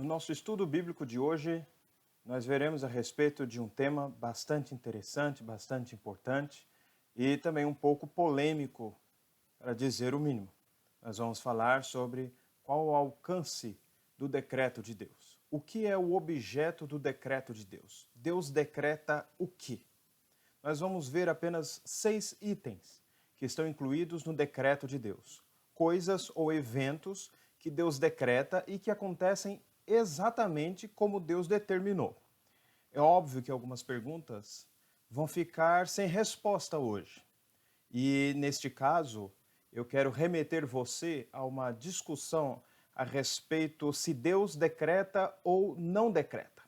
No nosso estudo bíblico de hoje, nós veremos a respeito de um tema bastante interessante, bastante importante e também um pouco polêmico, para dizer o mínimo. Nós vamos falar sobre qual o alcance do decreto de Deus. O que é o objeto do decreto de Deus? Deus decreta o quê? Nós vamos ver apenas 6 itens que estão incluídos no decreto de Deus. Coisas ou eventos que Deus decreta e que acontecem exatamente como Deus determinou. É óbvio que algumas perguntas vão ficar sem resposta hoje. E, neste caso, eu quero remeter você a uma discussão a respeito se Deus decreta ou não decreta.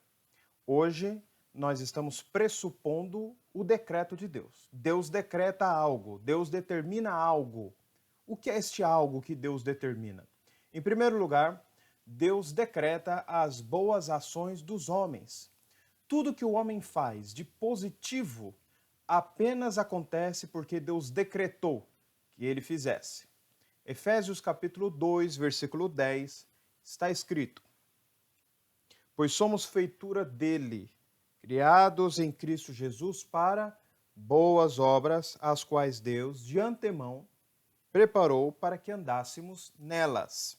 Hoje, nós estamos pressupondo o decreto de Deus. Deus decreta algo, Deus determina algo. O que é este algo que Deus determina? Em primeiro lugar, Deus decreta as boas ações dos homens. Tudo que o homem faz de positivo apenas acontece porque Deus decretou que ele fizesse. Efésios capítulo 2, versículo 10, está escrito: pois somos feitura dele, criados em Cristo Jesus para boas obras, as quais Deus, de antemão, preparou para que andássemos nelas.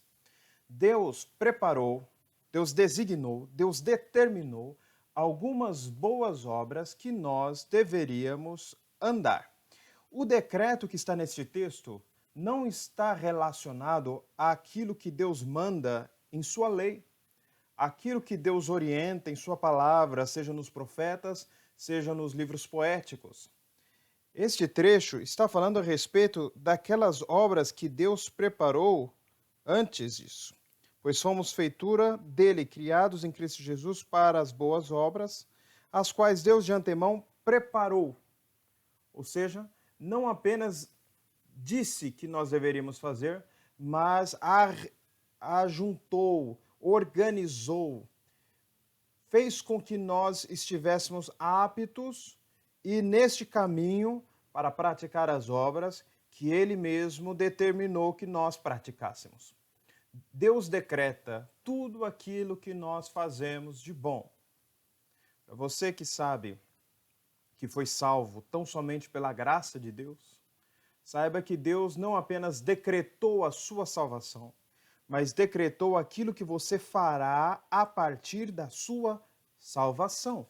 Deus preparou, Deus designou, Deus determinou algumas boas obras que nós deveríamos andar. O decreto que está neste texto não está relacionado àquilo que Deus manda em sua lei, aquilo que Deus orienta em sua palavra, seja nos profetas, seja nos livros poéticos. Este trecho está falando a respeito daquelas obras que Deus preparou antes disso, pois fomos feitura dele, criados em Cristo Jesus para as boas obras, as quais Deus de antemão preparou. Ou seja, não apenas disse que nós deveríamos fazer, mas ajuntou, organizou, fez com que nós estivéssemos aptos e neste caminho para praticar as obras que Ele mesmo determinou que nós praticássemos. Deus decreta tudo aquilo que nós fazemos de bom. Para você que sabe que foi salvo tão somente pela graça de Deus, saiba que Deus não apenas decretou a sua salvação, mas decretou aquilo que você fará a partir da sua salvação.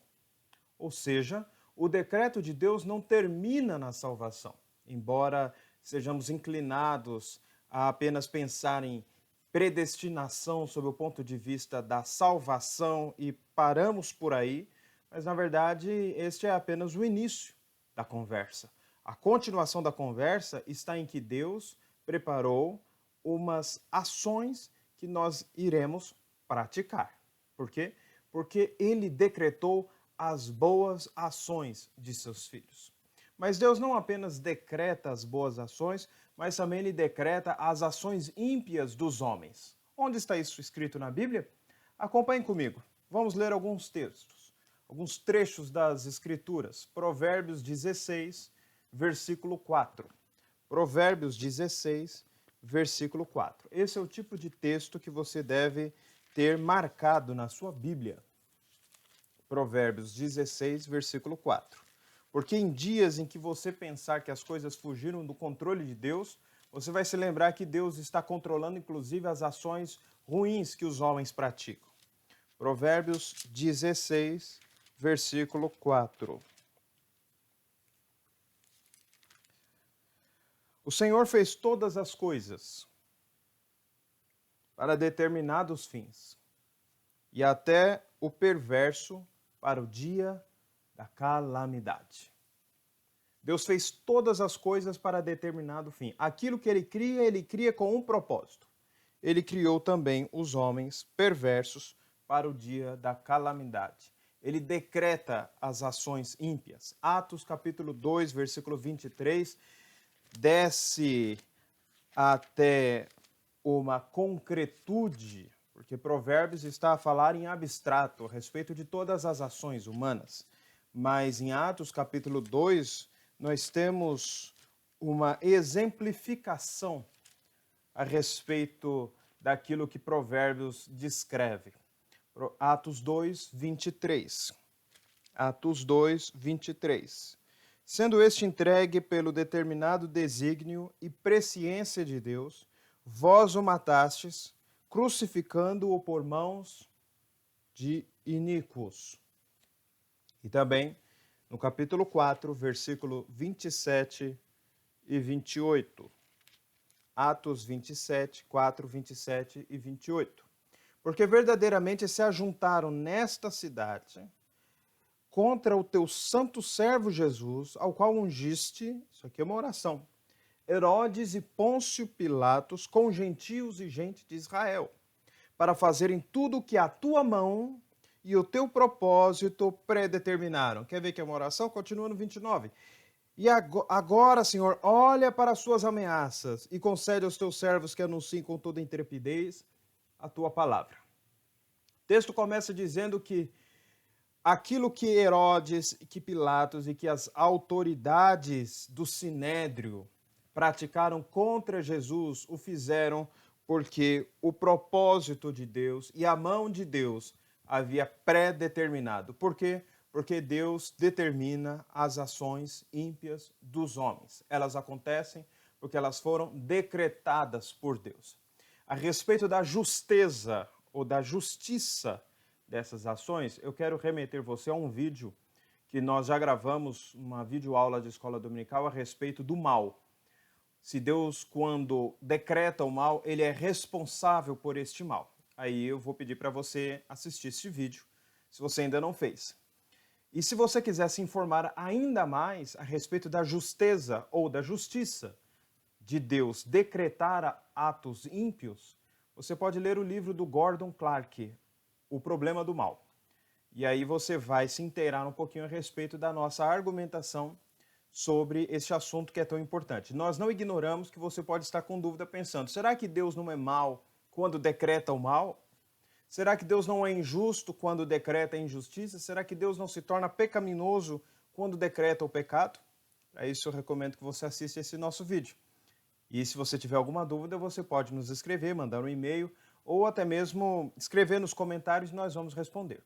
Ou seja, o decreto de Deus não termina na salvação, embora sejamos inclinados a apenas pensar em predestinação sob o ponto de vista da salvação e paramos por aí, mas na verdade este é apenas o início da conversa. A continuação da conversa está em que Deus preparou umas ações que nós iremos praticar. Por quê? Porque Ele decretou as boas ações de seus filhos. Mas Deus não apenas decreta as boas ações, mas também Ele decreta as ações ímpias dos homens. Onde está isso escrito na Bíblia? Acompanhem comigo. Vamos ler alguns textos, alguns trechos das Escrituras. Provérbios 16, versículo 4. Provérbios 16, versículo 4. Esse é o tipo de texto que você deve ter marcado na sua Bíblia. Provérbios 16, versículo 4. Porque em dias em que você pensar que as coisas fugiram do controle de Deus, você vai se lembrar que Deus está controlando inclusive as ações ruins que os homens praticam. Provérbios 16, versículo 4. O Senhor fez todas as coisas para determinados fins, e até o perverso para o dia da calamidade. Deus fez todas as coisas para determinado fim. Aquilo que ele cria com um propósito. Ele criou também os homens perversos para o dia da calamidade. Ele decreta as ações ímpias. Atos capítulo 2, versículo 23, desce até uma concretude, porque Provérbios está a falar em abstrato, a respeito de todas as ações humanas. Mas em Atos capítulo 2, nós temos uma exemplificação a respeito daquilo que Provérbios descreve. Atos 2, 23. Atos 2, 23. Sendo este entregue pelo determinado desígnio e presciência de Deus, vós o matastes, crucificando-o por mãos de iníquos. E também no capítulo 4, versículo 27 e 28. Atos 27, 4, 27 e 28. Porque verdadeiramente se ajuntaram nesta cidade contra o teu santo servo Jesus, ao qual ungiste, isso aqui é uma oração, Herodes e Pôncio Pilatos, com gentios e gente de Israel, para fazerem tudo o que a tua mão e o teu propósito predeterminaram. Quer ver que é uma oração? Continua no 29. E agora, Senhor, olha para as suas ameaças e concede aos teus servos que anunciem com toda intrepidez a tua palavra. O texto começa dizendo que aquilo que Herodes, que Pilatos e que as autoridades do Sinédrio praticaram contra Jesus, o fizeram porque o propósito de Deus e a mão de Deus havia predeterminado. Por quê? Porque Deus determina as ações ímpias dos homens. Elas acontecem porque elas foram decretadas por Deus. A respeito da justeza ou da justiça dessas ações, eu quero remeter você a um vídeo que nós já gravamos, uma videoaula de escola dominical a respeito do mal. Se Deus, quando decreta o mal, ele é responsável por este mal. Aí eu vou pedir para você assistir este vídeo, se você ainda não fez. E se você quiser se informar ainda mais a respeito da justeza ou da justiça de Deus decretar atos ímpios, você pode ler o livro do Gordon Clark, O Problema do Mal. E aí você vai se inteirar um pouquinho a respeito da nossa argumentação sobre este assunto que é tão importante. Nós não ignoramos que você pode estar com dúvida pensando, será que Deus não é mau quando decreta o mal? Será que Deus não é injusto quando decreta a injustiça? Será que Deus não se torna pecaminoso quando decreta o pecado? Para isso eu recomendo que você assista esse nosso vídeo. E se você tiver alguma dúvida, você pode nos escrever, mandar um e-mail ou até mesmo escrever nos comentários e nós vamos responder.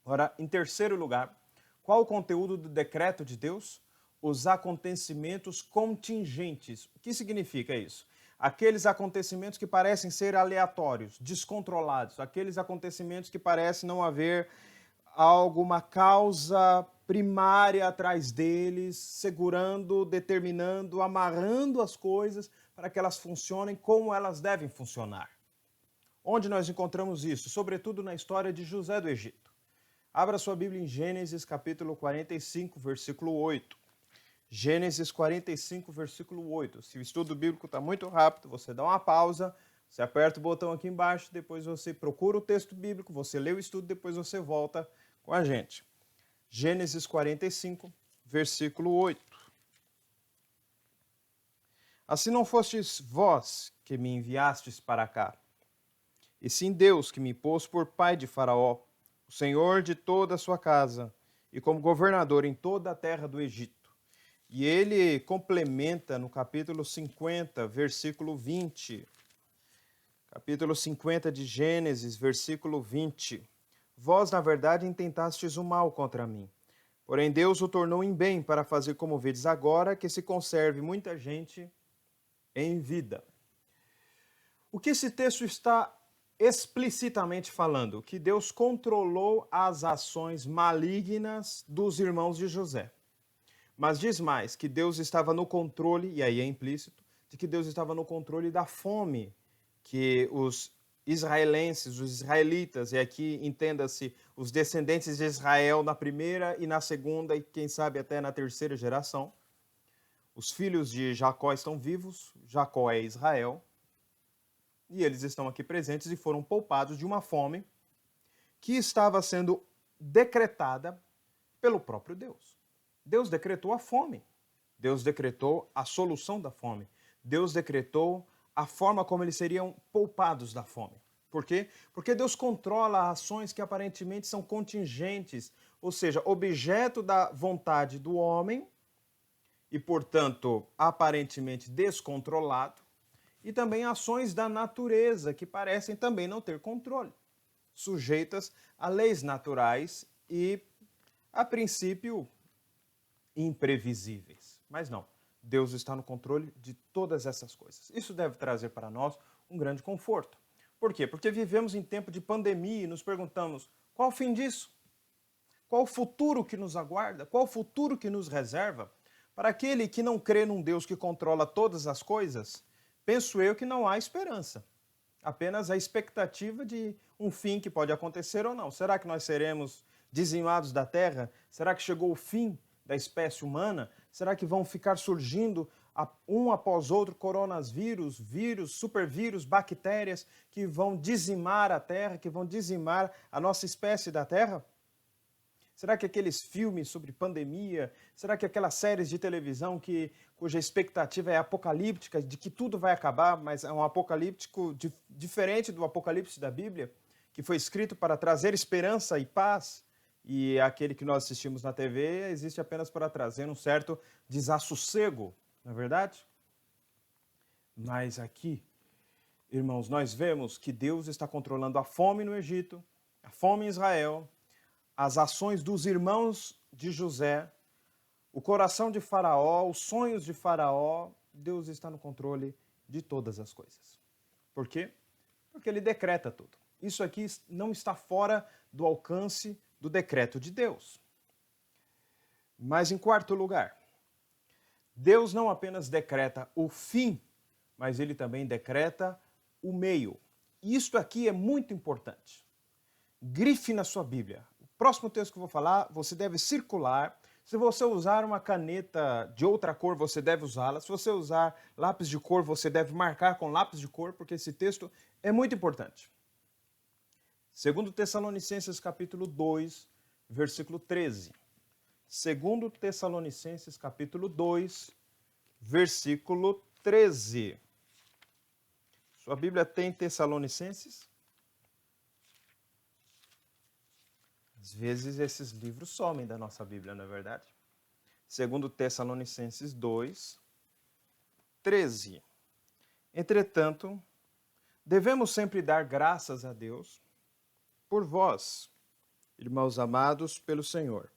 Ora, em terceiro lugar, qual o conteúdo do decreto de Deus? Os acontecimentos contingentes. O que significa isso? Aqueles acontecimentos que parecem ser aleatórios, descontrolados, aqueles acontecimentos que parecem não haver alguma causa primária atrás deles, segurando, determinando, amarrando as coisas para que elas funcionem como elas devem funcionar. Onde nós encontramos isso? Sobretudo na história de José do Egito. Abra sua Bíblia em Gênesis capítulo 45, versículo 8. Gênesis 45, versículo 8. Se o estudo bíblico está muito rápido, você dá uma pausa, você aperta o botão aqui embaixo, depois você procura o texto bíblico, você lê o estudo, depois você volta com a gente. Gênesis 45, versículo 8. Assim não fostes vós que me enviastes para cá, e sim Deus que me pôs por pai de Faraó, o Senhor de toda a sua casa, e como governador em toda a terra do Egito. E ele complementa no capítulo 50, versículo 20. Capítulo 50 de Gênesis, versículo 20. Vós, na verdade, intentastes o mal contra mim. Porém, Deus o tornou em bem para fazer como vedes agora, que se conserve muita gente em vida. O que esse texto está explicitamente falando? Que Deus controlou as ações malignas dos irmãos de José. Mas diz mais, que Deus estava no controle, e aí é implícito, de que Deus estava no controle da fome que os israelenses, os israelitas, e aqui entenda-se os descendentes de Israel na primeira e na segunda, e quem sabe até na terceira geração. Os filhos de Jacó estão vivos, Jacó é Israel, e eles estão aqui presentes e foram poupados de uma fome que estava sendo decretada pelo próprio Deus. Deus decretou a fome. Deus decretou a solução da fome. Deus decretou a forma como eles seriam poupados da fome. Por quê? Porque Deus controla ações que aparentemente são contingentes, ou seja, objeto da vontade do homem e, portanto, aparentemente descontrolado, e também ações da natureza que parecem também não ter controle. sujeitas a leis naturais e, a princípio, imprevisíveis. Mas não, Deus está no controle de todas essas coisas. Isso deve trazer para nós um grande conforto. Por quê? Porque vivemos em tempo de pandemia e nos perguntamos: qual o fim disso? Qual o futuro que nos aguarda? Qual o futuro que nos reserva? Para aquele que não crê num Deus que controla todas as coisas, penso eu que não há esperança. Apenas a expectativa de um fim que pode acontecer ou não. Será que nós seremos dizimados da terra? Será que chegou o fim da espécie humana? Será que vão ficar surgindo um após outro coronavírus, vírus, supervírus, bactérias que vão dizimar a terra, que vão dizimar a nossa espécie da terra? Será que aqueles filmes sobre pandemia, será que aquelas séries de televisão cuja expectativa é apocalíptica, de que tudo vai acabar, mas é um apocalíptico diferente do apocalipse da Bíblia, que foi escrito para trazer esperança e paz, e aquele que nós assistimos na TV existe apenas para trazer um certo desassossego, não é verdade? Mas aqui, irmãos, nós vemos que Deus está controlando a fome no Egito, a fome em Israel, as ações dos irmãos de José, o coração de Faraó, os sonhos de Faraó. Deus está no controle de todas as coisas. Por quê? Porque ele decreta tudo. Isso aqui não está fora do alcance do decreto de Deus. Mas, em quarto lugar, Deus não apenas decreta o fim, mas ele também decreta o meio. Isto aqui é muito importante. Grife na sua Bíblia. Próximo texto que eu vou falar, você deve circular. Se você usar uma caneta de outra cor, você deve usá-la. Se você usar lápis de cor, você deve marcar com lápis de cor, porque esse texto é muito importante. 2 Tessalonicenses capítulo 2, versículo 13. 2 Tessalonicenses capítulo 2, versículo 13. Sua Bíblia tem Tessalonicenses? Às vezes esses livros somem da nossa Bíblia, não é verdade? 2 Tessalonicenses 2, 13. Entretanto, devemos sempre dar graças a Deus por vós, irmãos amados pelo Senhor,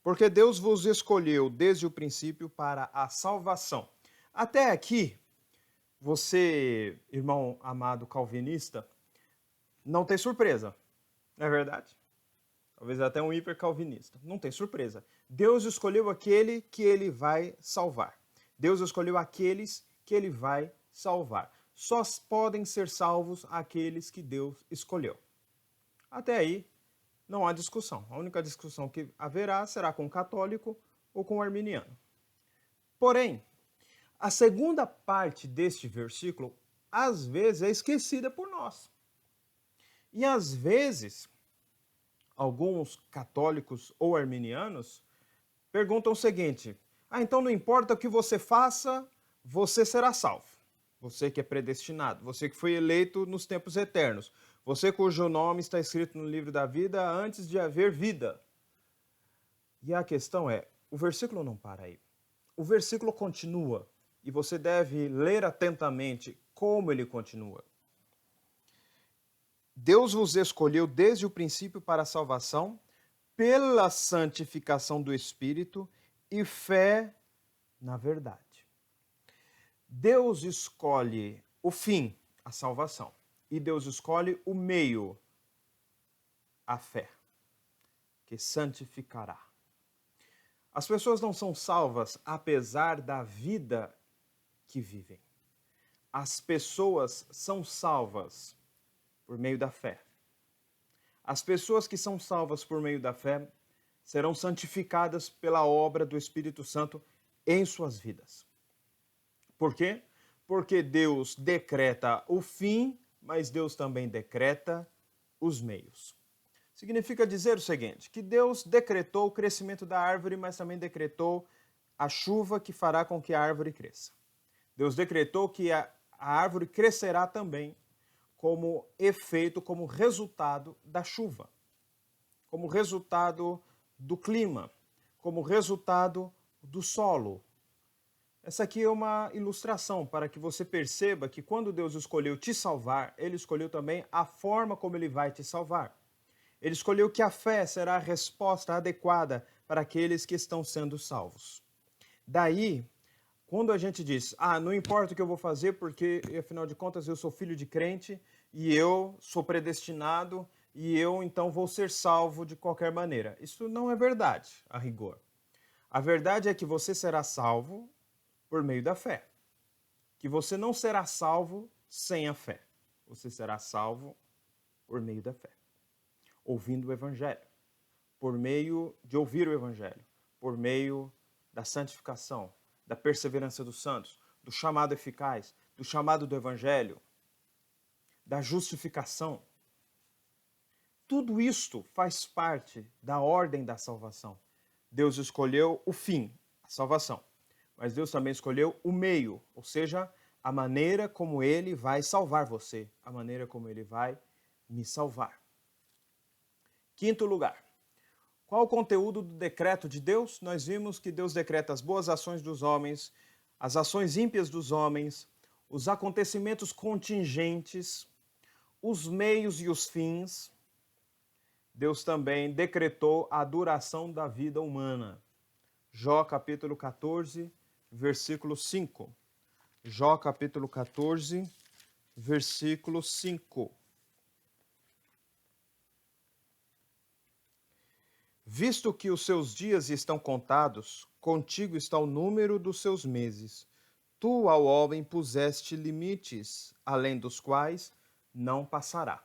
porque Deus vos escolheu desde o princípio para a salvação. Até aqui, você, irmão amado calvinista, não tem surpresa, não é verdade? Talvez até um hipercalvinista. Não tem surpresa. Deus escolheu aquele que ele vai salvar. Deus escolheu aqueles que ele vai salvar. Só podem ser salvos aqueles que Deus escolheu. Até aí, não há discussão. A única discussão que haverá será com o católico ou com o arminiano. Porém, a segunda parte deste versículo, às vezes, é esquecida por nós. E às vezes, alguns católicos ou arminianos perguntam o seguinte: então não importa o que você faça, você será salvo. Você que é predestinado, você que foi eleito nos tempos eternos, você cujo nome está escrito no livro da vida antes de haver vida. E a questão é, o versículo não para aí. O versículo continua e você deve ler atentamente como ele continua. Deus vos escolheu desde o princípio para a salvação, pela santificação do Espírito e fé na verdade. Deus escolhe o fim, a salvação, e Deus escolhe o meio, a fé, que santificará. As pessoas não são salvas apesar da vida que vivem. As pessoas são salvas por meio da fé. As pessoas que são salvas por meio da fé serão santificadas pela obra do Espírito Santo em suas vidas. Por quê? Porque Deus decreta o fim, mas Deus também decreta os meios. Significa dizer o seguinte, que Deus decretou o crescimento da árvore, mas também decretou a chuva que fará com que a árvore cresça. Deus decretou que a árvore crescerá também como efeito, como resultado da chuva, como resultado do clima, como resultado do solo. Essa aqui é uma ilustração para que você perceba que quando Deus escolheu te salvar, Ele escolheu também a forma como Ele vai te salvar. Ele escolheu que a fé será a resposta adequada para aqueles que estão sendo salvos. Daí, quando a gente diz, não importa o que eu vou fazer, porque afinal de contas eu sou filho de crente e eu sou predestinado e eu então vou ser salvo de qualquer maneira. Isso não é verdade, a rigor. A verdade é que você será salvo por meio da fé. Que você não será salvo sem a fé. Você será salvo por meio da fé. Ouvindo o Evangelho. Por meio de ouvir o Evangelho. Por meio da santificação, da perseverança dos santos, do chamado eficaz, do chamado do Evangelho, da justificação. Tudo isto faz parte da ordem da salvação. Deus escolheu o fim, a salvação. Mas Deus também escolheu o meio, ou seja, a maneira como Ele vai salvar você, a maneira como Ele vai me salvar. Quinto lugar. Qual o conteúdo do decreto de Deus? Nós vimos que Deus decreta as boas ações dos homens, as ações ímpias dos homens, os acontecimentos contingentes, os meios e os fins. Deus também decretou a duração da vida humana. Jó capítulo 14, versículo 5. Jó capítulo 14, versículo 5. Visto que os seus dias estão contados, contigo está o número dos seus meses. Tu ao homem puseste limites, além dos quais não passará.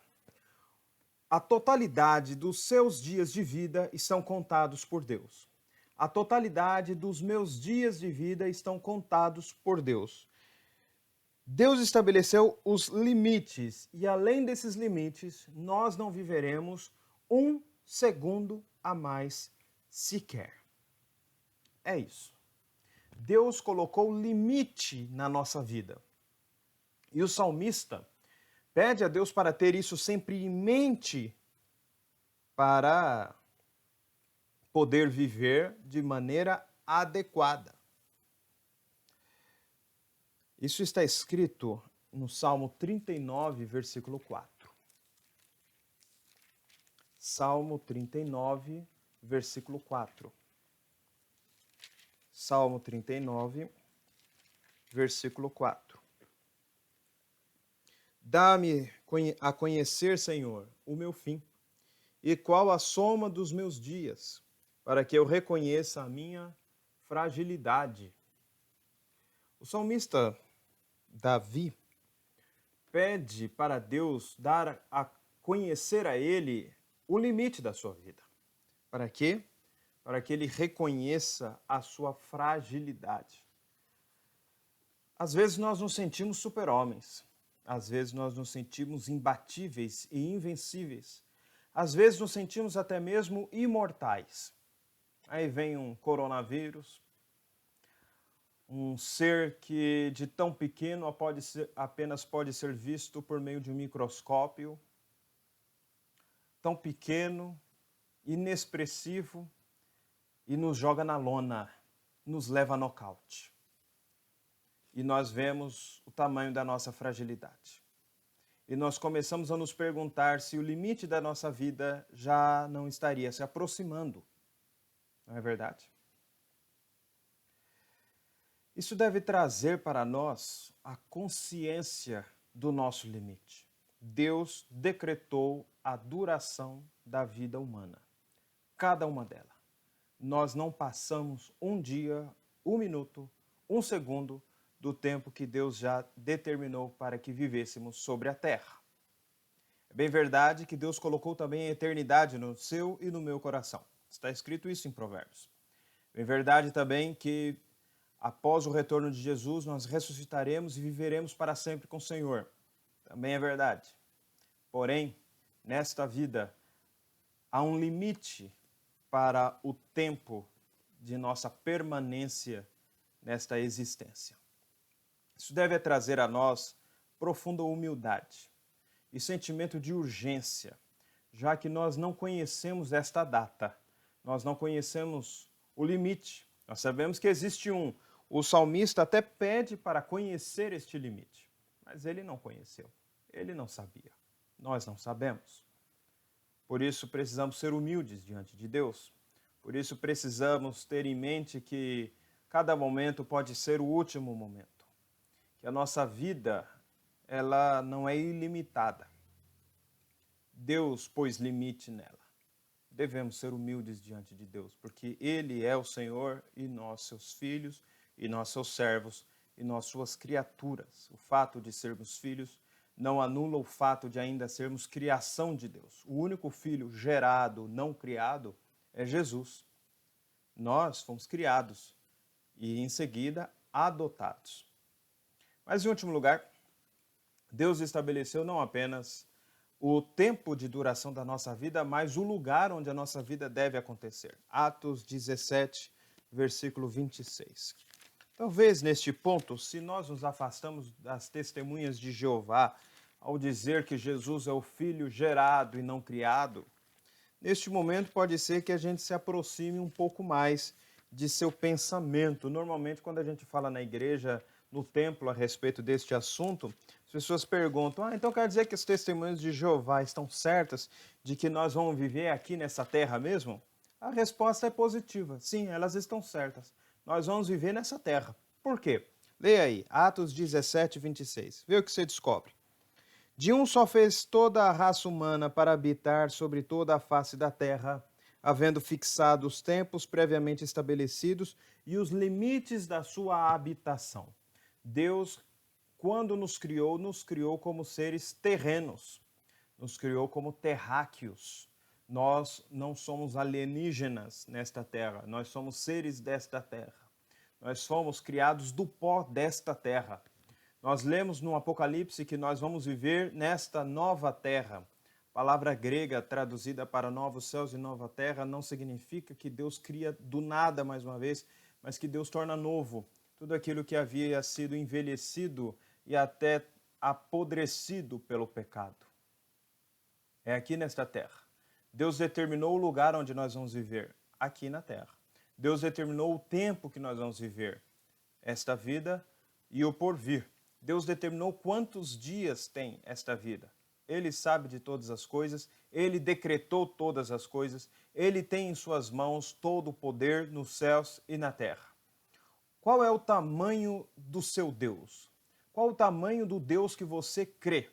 A totalidade dos seus dias de vida estão contados por Deus. A totalidade dos meus dias de vida estão contados por Deus. Deus estabeleceu os limites e, além desses limites, nós não viveremos um segundo a mais sequer. É isso. Deus colocou limite na nossa vida. E o salmista pede a Deus para ter isso sempre em mente para poder viver de maneira adequada. Isso está escrito no Salmo 39, versículo 4. Salmo 39, versículo 4. Salmo 39, versículo 4. Dá-me a conhecer, Senhor, o meu fim, e qual a soma dos meus dias, para que eu reconheça a minha fragilidade. O salmista Davi pede para Deus dar a conhecer a ele o limite da sua vida. Para quê? Para que ele reconheça a sua fragilidade. Às vezes nós nos sentimos super-homens. Às vezes nós nos sentimos imbatíveis e invencíveis. Às vezes nos sentimos até mesmo imortais. Aí vem um coronavírus, um ser que de tão pequeno apenas pode ser visto por meio de um microscópio, tão pequeno, inexpressivo, e nos joga na lona, nos leva a nocaute. E nós vemos o tamanho da nossa fragilidade. E nós começamos a nos perguntar se o limite da nossa vida já não estaria se aproximando. Não é verdade? Isso deve trazer para nós a consciência do nosso limite. Deus decretou a duração da vida humana, cada uma delas. Nós não passamos um dia, um minuto, um segundo do tempo que Deus já determinou para que vivêssemos sobre a terra. É bem verdade que Deus colocou também a eternidade no seu e no meu coração. Está escrito isso em Provérbios. É bem verdade também que após o retorno de Jesus nós ressuscitaremos e viveremos para sempre com o Senhor. Também é verdade. Porém, nesta vida há um limite para o tempo de nossa permanência nesta existência. Isso deve trazer a nós profunda humildade e sentimento de urgência, já que nós não conhecemos esta data, nós não conhecemos o limite. Nós sabemos que existe um. O salmista até pede para conhecer este limite, mas ele não conheceu, ele não sabia. Nós não sabemos. Por isso precisamos ser humildes diante de Deus. Por isso precisamos ter em mente que cada momento pode ser o último momento. Que a nossa vida, ela não é ilimitada. Deus pôs limite nela. Devemos ser humildes diante de Deus, porque Ele é o Senhor e nós seus filhos, e nós seus servos, e nós suas criaturas. O fato de sermos filhos não anula o fato de ainda sermos criação de Deus. O único filho gerado, não criado, é Jesus. Nós fomos criados e, em seguida, adotados. Mas, em último lugar, Deus estabeleceu não apenas o tempo de duração da nossa vida, mas o lugar onde a nossa vida deve acontecer. Atos 17, versículo 26. Talvez neste ponto, se nós nos afastamos das testemunhas de Jeová, ao dizer que Jesus é o Filho gerado e não criado, neste momento pode ser que a gente se aproxime um pouco mais de seu pensamento. Normalmente, quando a gente fala na igreja, no templo, a respeito deste assunto, as pessoas perguntam, então quer dizer que as testemunhas de Jeová estão certas de que nós vamos viver aqui nessa terra mesmo? A resposta é positiva. Sim, elas estão certas. Nós vamos viver nessa terra. Por quê? Leia aí, Atos 17, 26. Vê o que você descobre. De um só fez toda a raça humana para habitar sobre toda a face da terra, havendo fixado os tempos previamente estabelecidos e os limites da sua habitação. Deus, quando nos criou como seres terrenos, nos criou como terráqueos. Nós não somos alienígenas nesta terra, nós somos seres desta terra. Nós fomos criados do pó desta terra. Nós lemos no Apocalipse que nós vamos viver nesta nova terra. A palavra grega traduzida para novos céus e nova terra não significa que Deus cria do nada mais uma vez, mas que Deus torna novo tudo aquilo que havia sido envelhecido e até apodrecido pelo pecado. É aqui nesta terra. Deus determinou o lugar onde nós vamos viver, aqui na terra. Deus determinou o tempo que nós vamos viver, esta vida e o porvir. Deus determinou quantos dias tem esta vida. Ele sabe de todas as coisas, Ele decretou todas as coisas, Ele tem em suas mãos todo o poder nos céus e na terra. Qual é o tamanho do seu Deus? Qual o tamanho do Deus que você crê?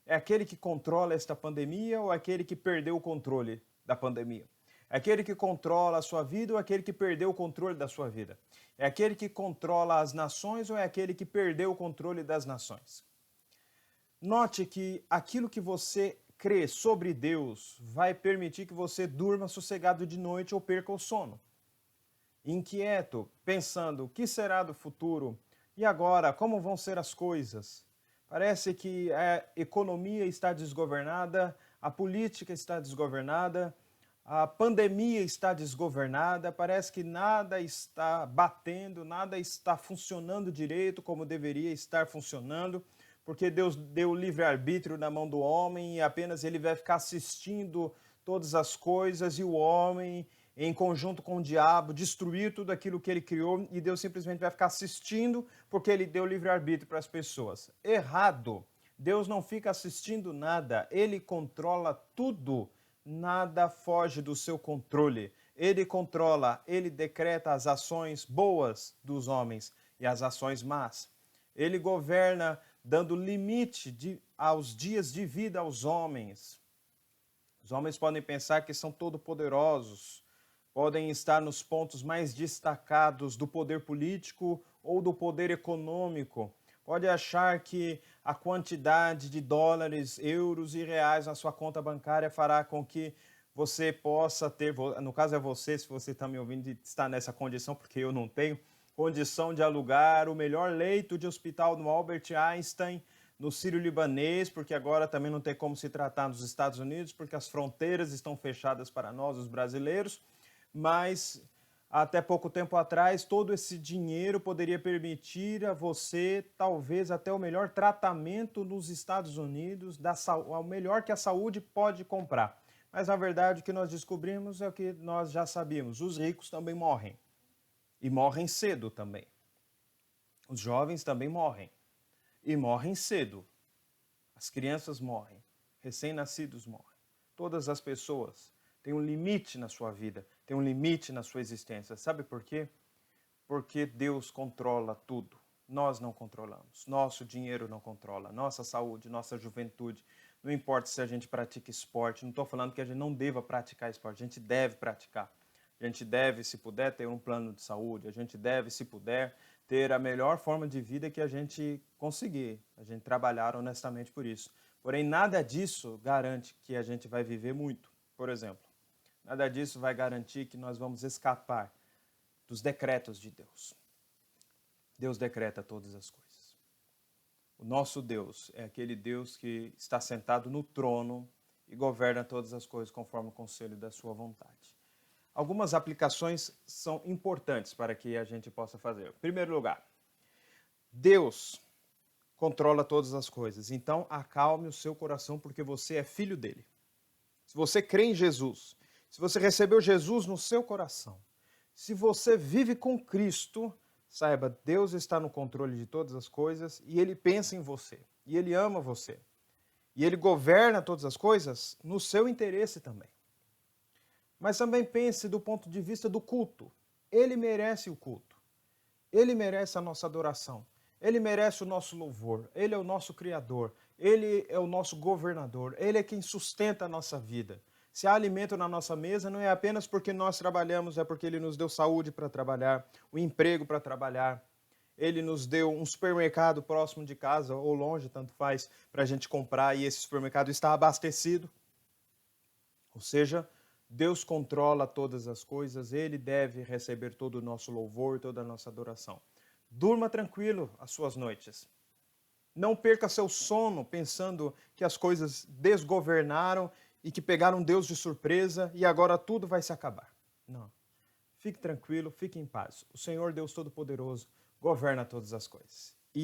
É aquele que controla esta pandemia ou é aquele que perdeu o controle da pandemia? É aquele que controla a sua vida ou é aquele que perdeu o controle da sua vida? É aquele que controla as nações ou é aquele que perdeu o controle das nações? Note que aquilo que você crê sobre Deus vai permitir que você durma sossegado de noite ou perca o sono. Inquieto, pensando o que será do futuro e agora, como vão ser as coisas? Parece que a economia está desgovernada, a política está desgovernada, a pandemia está desgovernada, parece que nada está batendo, nada está funcionando direito como deveria estar funcionando, porque Deus deu livre-arbítrio na mão do homem e apenas ele vai ficar assistindo todas as coisas e o homem, em conjunto com o diabo, destruir tudo aquilo que ele criou e Deus simplesmente vai ficar assistindo porque ele deu livre-arbítrio para as pessoas. Errado. Deus não fica assistindo nada, ele controla tudo. Nada foge do seu controle. Ele controla, ele decreta as ações boas dos homens e as ações más. Ele governa dando limite aos dias de vida aos homens. Os homens podem pensar que são todo-poderosos, podem estar nos pontos mais destacados do poder político ou do poder econômico. Pode achar que a quantidade de dólares, euros e reais na sua conta bancária fará com que você possa ter, no caso é você, se você está me ouvindo e está nessa condição, porque eu não tenho, condição de alugar o melhor leito de hospital no Albert Einstein, no Sírio-Libanês, porque agora também não tem como se tratar nos Estados Unidos, porque as fronteiras estão fechadas para nós, os brasileiros, mas até pouco tempo atrás, todo esse dinheiro poderia permitir a você, talvez, até o melhor tratamento nos Estados Unidos, o melhor que a saúde pode comprar. Mas, na verdade, o que nós descobrimos é o que nós já sabíamos. Os ricos também morrem. E morrem cedo também. Os jovens também morrem. E morrem cedo. As crianças morrem. Recém-nascidos morrem. Todas as pessoas têm um limite na sua vida, têm um limite na sua existência. Sabe por quê? Porque Deus controla tudo. Nós não controlamos. Nosso dinheiro não controla. Nossa saúde, nossa juventude. Não importa se a gente pratica esporte. Não estou falando que a gente não deva praticar esporte. A gente deve praticar. A gente deve, se puder, ter um plano de saúde. A gente deve, se puder, ter a melhor forma de vida que a gente conseguir. A gente trabalhar honestamente por isso. Porém, nada disso garante que a gente vai viver muito, por exemplo. Nada disso vai garantir que nós vamos escapar dos decretos de Deus. Deus decreta todas as coisas. O nosso Deus é aquele Deus que está sentado no trono e governa todas as coisas conforme o conselho da sua vontade. Algumas aplicações são importantes para que a gente possa fazer. Em primeiro lugar, Deus controla todas as coisas. Então, acalme o seu coração porque você é filho dele. Se você crê em Jesus, se você recebeu Jesus no seu coração, se você vive com Cristo, saiba, Deus está no controle de todas as coisas e Ele pensa em você, e Ele ama você. E Ele governa todas as coisas no seu interesse também. Mas também pense do ponto de vista do culto. Ele merece o culto. Ele merece a nossa adoração. Ele merece o nosso louvor. Ele é o nosso Criador. Ele é o nosso governador. Ele é quem sustenta a nossa vida. Se há alimento na nossa mesa, não é apenas porque nós trabalhamos, é porque Ele nos deu saúde para trabalhar, o emprego para trabalhar. Ele nos deu um supermercado próximo de casa ou longe, tanto faz, para a gente comprar e esse supermercado está abastecido. Ou seja, Deus controla todas as coisas, Ele deve receber todo o nosso louvor, toda a nossa adoração. Durma tranquilo as suas noites. Não perca seu sono pensando que as coisas desgovernaram e que pegaram Deus de surpresa e agora tudo vai se acabar. Não. Fique tranquilo, fique em paz. O Senhor Deus Todo-Poderoso governa todas as coisas. E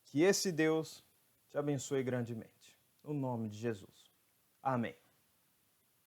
que esse Deus te abençoe grandemente. No nome de Jesus. Amém.